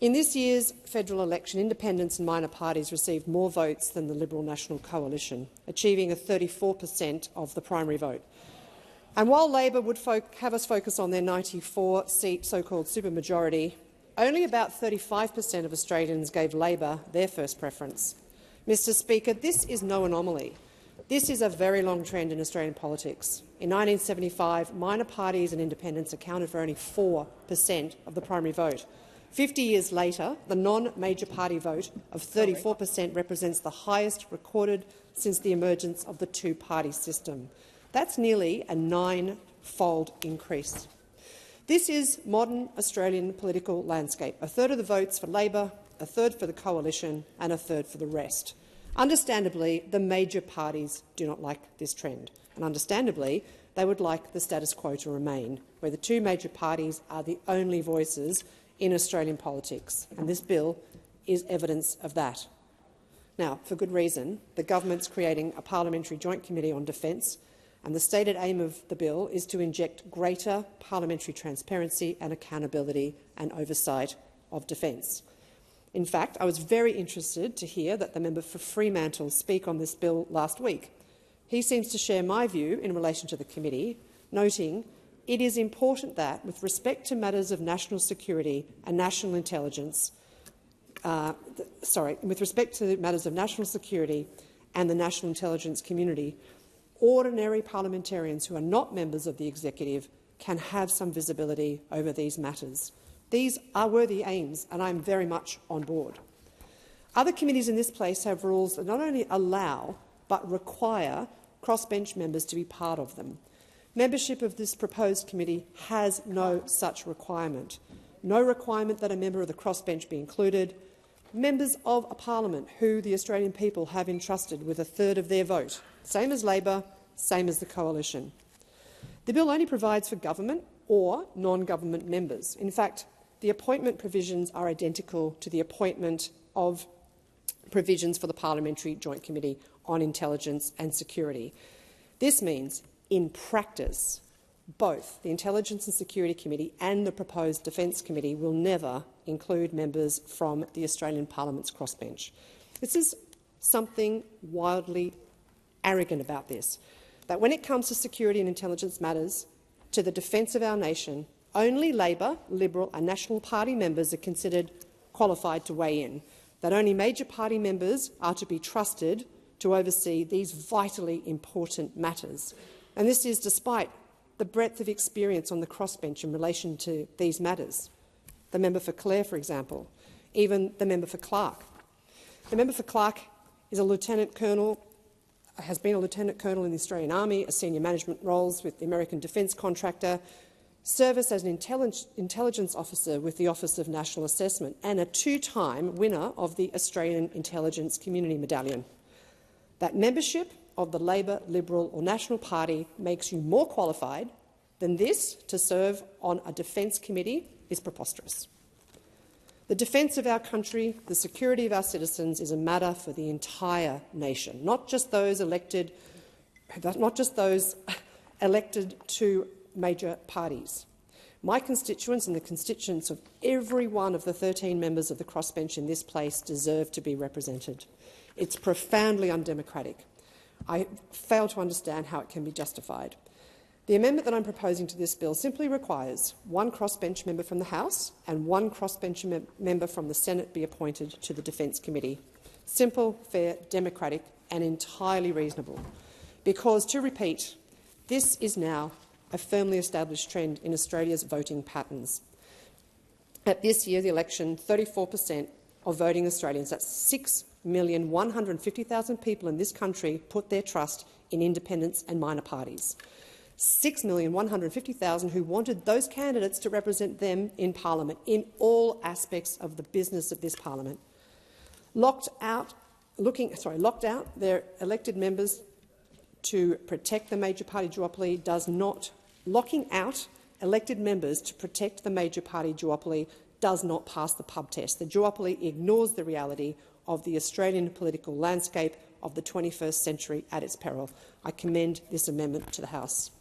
In this year's federal election, independents and minor parties received more votes than the Liberal National Coalition, achieving a 34% of the primary vote. And while Labor would have us focus on their 94-seat so-called supermajority, only about 35% of Australians gave Labor their first preference. Mr. Speaker, this is no anomaly. This is a very long trend in Australian politics. In 1975, minor parties and independents accounted for only 4% of the primary vote. 50 years later, the non-major party vote of 34% represents the highest recorded since the emergence of the two-party system. That's nearly a 9-fold increase. This is modern Australian political landscape. A third of the votes for Labor, a third for the Coalition and a third for the rest. Understandably, the major parties do not like this trend, and understandably, they would like the status quo to remain, where the two major parties are the only voices in Australian politics, and this bill is evidence of that. Now, for good reason, the government's creating a Parliamentary Joint Committee on Defence, and the stated aim of the bill is to inject greater parliamentary transparency and accountability and oversight of defence. In fact, I was very interested to hear that the member for Fremantle speak on this bill last week. He seems to share my view in relation to the committee, noting it is important that, with respect to matters of national security and national intelligence, with respect to matters of national security and the national intelligence community, ordinary parliamentarians who are not members of the executive can have some visibility over these matters. These are worthy aims, and I am very much on board. Other committees in this place have rules that not only allow but require crossbench members to be part of them. Membership of this proposed committee has no such requirement. No requirement that a member of the crossbench be included. Members of a parliament who the Australian people have entrusted with a third of their vote, same as Labor, same as the Coalition. The bill only provides for government or non-government members. In fact, the appointment provisions are identical to the appointment of provisions for the Parliamentary Joint Committee on Intelligence and Security. This means, in practice, both the Intelligence and Security Committee and the proposed Defence Committee will never include members from the Australian Parliament's crossbench. This is something wildly arrogant about this, that when it comes to security and intelligence matters, to the defence of our nation, only Labor, Liberal and National Party members are considered qualified to weigh in, that only major party members are to be trusted to oversee these vitally important matters. And this is despite the breadth of experience on the crossbench in relation to these matters. The member for Clare, for example, even the member for Clark. The member for Clark is a lieutenant colonel, has been a lieutenant colonel in the Australian Army, a senior management roles with the American defence contractor, service as an intelligence officer with the Office of National Assessment, and a two-time winner of the Australian Intelligence Community Medallion. That membership of the Labor, Liberal or National Party makes you more qualified than this to serve on a defence committee is preposterous. The defence of our country, the security of our citizens, is a matter for the entire nation, not just those elected to major parties. My constituents and the constituents of every one of the 13 members of the crossbench in this place deserve to be represented. It's profoundly undemocratic. I fail to understand how it can be justified. The amendment that I'm proposing to this bill simply requires one crossbench member from the House and one crossbench member from the Senate be appointed to the Defence Committee. Simple, fair, democratic and entirely reasonable. Because, to repeat, this is now a firmly established trend in Australia's voting patterns. At this year's election, 34% of voting Australians, that's 6,150,000 people in this country, put their trust in independents and minor parties. 6,150,000 who wanted those candidates to represent them in Parliament in all aspects of the business of this Parliament. Locked out their elected members to protect the major party duopoly does not. Locking out elected members to protect the major party duopoly does not pass the pub test. The duopoly ignores the reality of the Australian political landscape of the 21st century at its peril. I commend this amendment to the House.